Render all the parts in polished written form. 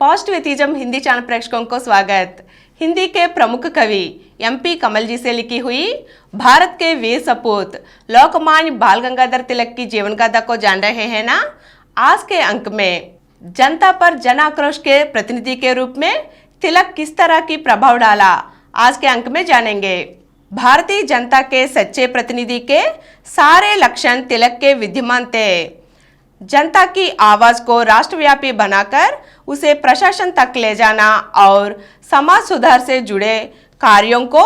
Positive atheism Hindi channel प्रेक्षकों को स्वागत। हिंदी के प्रमुख कवि एमपी कमल जी से लिखी हुई भारत के वीर सपूत लोकमान्य बाल गंगाधर तिलक की जीवन गाथा को जान रहे हैं ना। आज के अंक में जनता पर जन आक्रोश के प्रतिनिधि के रूप में तिलक किस तरह की प्रभाव डाला, आज के अंक में जानेंगे। भारतीय जनता के सच्चे प्रतिनिधि के सारे लक्षण तिलक के विद्यमान थे। जनता की आवाज को राष्ट्रव्यापी बनाकर उसे प्रशासन तक ले जाना और समाज सुधार से जुड़े कार्यों को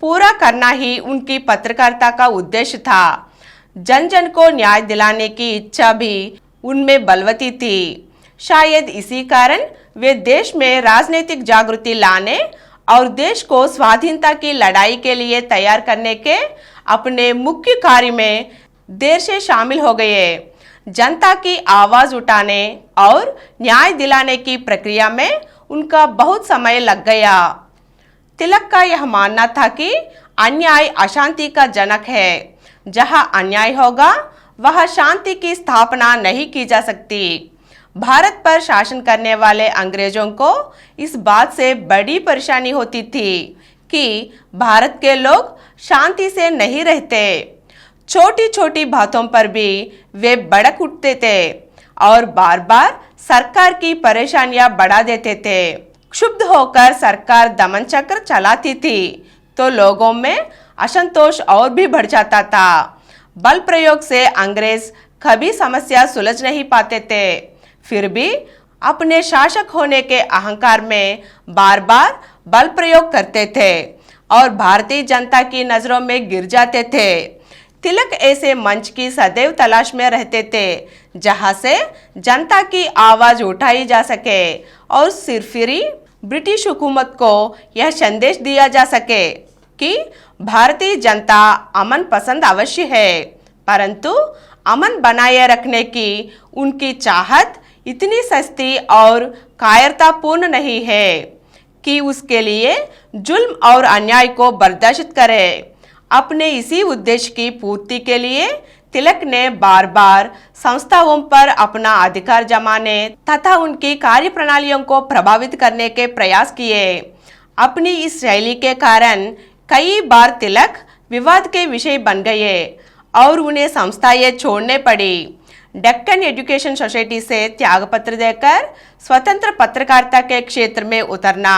पूरा करना ही उनकी पत्रकारिता का उद्देश्य था। जन जन को न्याय दिलाने की इच्छा भी उनमें बलवती थी। शायद इसी कारण वे देश में राजनीतिक जागृति लाने और देश को स्वाधीनता की लड़ाई के लिए तैयार करने के अपने मुख्य कार्य में देर से शामिल हो गए। जनता की आवाज उठाने और न्याय दिलाने की प्रक्रिया में उनका बहुत समय लग गया। तिलक का यह मानना था कि अन्याय अशांति का जनक है। जहां अन्याय होगा वहां शांति की स्थापना नहीं की जा सकती। भारत पर शासन करने वाले अंग्रेजों को इस बात से बड़ी परेशानी होती थी कि भारत के लोग शांति से नहीं रहते। छोटी छोटी बातों पर भी वे भड़क उठते थे और बार बार सरकार की परेशानियां बढ़ा देते थे। क्षुब्ध होकर सरकार दमन चक्र चलाती थी तो लोगों में असंतोष और भी बढ़ जाता था। बल प्रयोग से अंग्रेज कभी समस्या सुलझ नहीं पाते थे, फिर भी अपने शासक होने के अहंकार में बार बार बल प्रयोग करते थे और भारतीय जनता की नजरों में गिर जाते थे। तिलक ऐसे मंच की सदैव तलाश में रहते थे जहां से जनता की आवाज उठाई जा सके और सिरफिरी ब्रिटिश हुकूमत को यह संदेश दिया जा सके कि भारतीय जनता अमन पसंद अवश्य है, परंतु अमन बनाए रखने की उनकी चाहत इतनी सस्ती और कायरतापूर्ण नहीं है कि उसके लिए जुल्म और अन्याय को बर्दाश्त करे। अपने इसी उद्देश्य की पूर्ति के लिए तिलक ने बार बार संस्थाओं पर अपना अधिकार जमाने तथा उनकी कार्यप्रणालियों को प्रभावित करने के प्रयास किए। अपनी इस शैली के कारण कई बार तिलक विवाद के विषय बन गए और उन्हें संस्थाएं छोड़ने पड़ी। डेक्कन एजुकेशन सोसाइटी से त्यागपत्र देकर स्वतंत्र पत्रकारिता के क्षेत्र में उतरना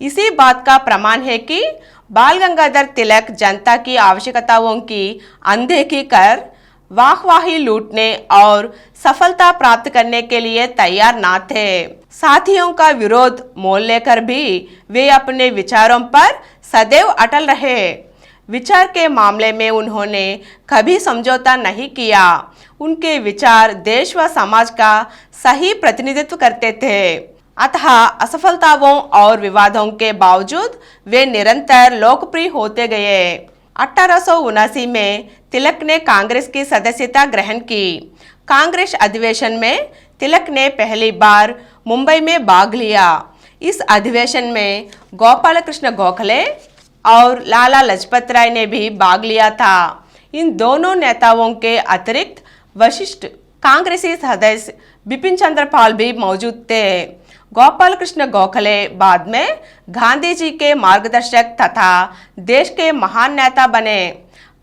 इसी बात का प्रमाण है कि बाल गंगाधर तिलक जनता की आवश्यकताओं की अनदेखी कर वाहवाही लूटने और सफलता प्राप्त करने के लिए तैयार न थे। साथियों का विरोध मोल लेकर भी वे अपने विचारों पर सदैव अटल रहे। विचार के मामले में उन्होंने कभी समझौता नहीं किया। उनके विचार देश व समाज का सही प्रतिनिधित्व करते थे। अतः असफलताओं और विवादों के बावजूद वे निरंतर लोकप्रिय होते गए। 1879 में तिलक ने कांग्रेस की सदस्यता ग्रहण की। कांग्रेस अधिवेशन में तिलक ने पहली बार मुंबई में भाग लिया। इस अधिवेशन में गोपाल कृष्ण गोखले और लाला लाजपत राय ने भी भाग लिया था। इन दोनों नेताओं के अतिरिक्त वरिष्ठ कांग्रेसी सदस्य बिपिन चंद्र पाल भी मौजूद थे। गोपाल कृष्ण गोखले बाद में गांधी जी के मार्गदर्शक तथा देश के महान नेता बने।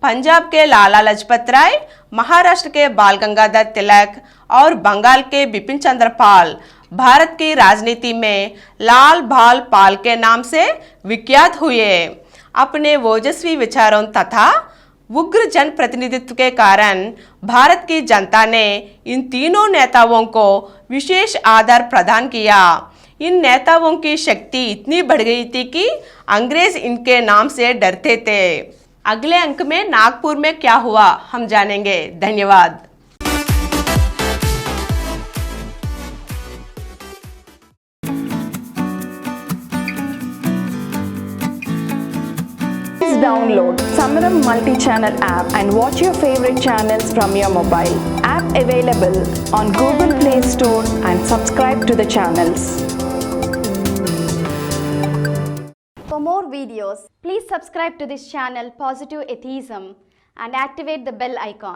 पंजाब के लाला लाजपत राय, महाराष्ट्र के बाल गंगाधर तिलक और बंगाल के बिपिन चंद्र पाल भारत की राजनीति में लाल भाल पाल के नाम से विख्यात हुए। अपने ओजस्वी विचारों तथा उग्र जन प्रतिनिधित्व के कारण भारत की जनता ने इन तीनों नेताओं को विशेष आदर प्रदान किया। इन नेताओं की शक्ति इतनी बढ़ गई थी कि अंग्रेज इनके नाम से डरते थे। अगले अंक में नागपुर में क्या हुआ हम जानेंगे। धन्यवाद। Download Samaram multi-channel app and watch your favorite channels from your mobile. App available on Google Play Store and subscribe to the channels. For more videos, please subscribe to this channel Positive Atheism and activate the bell icon.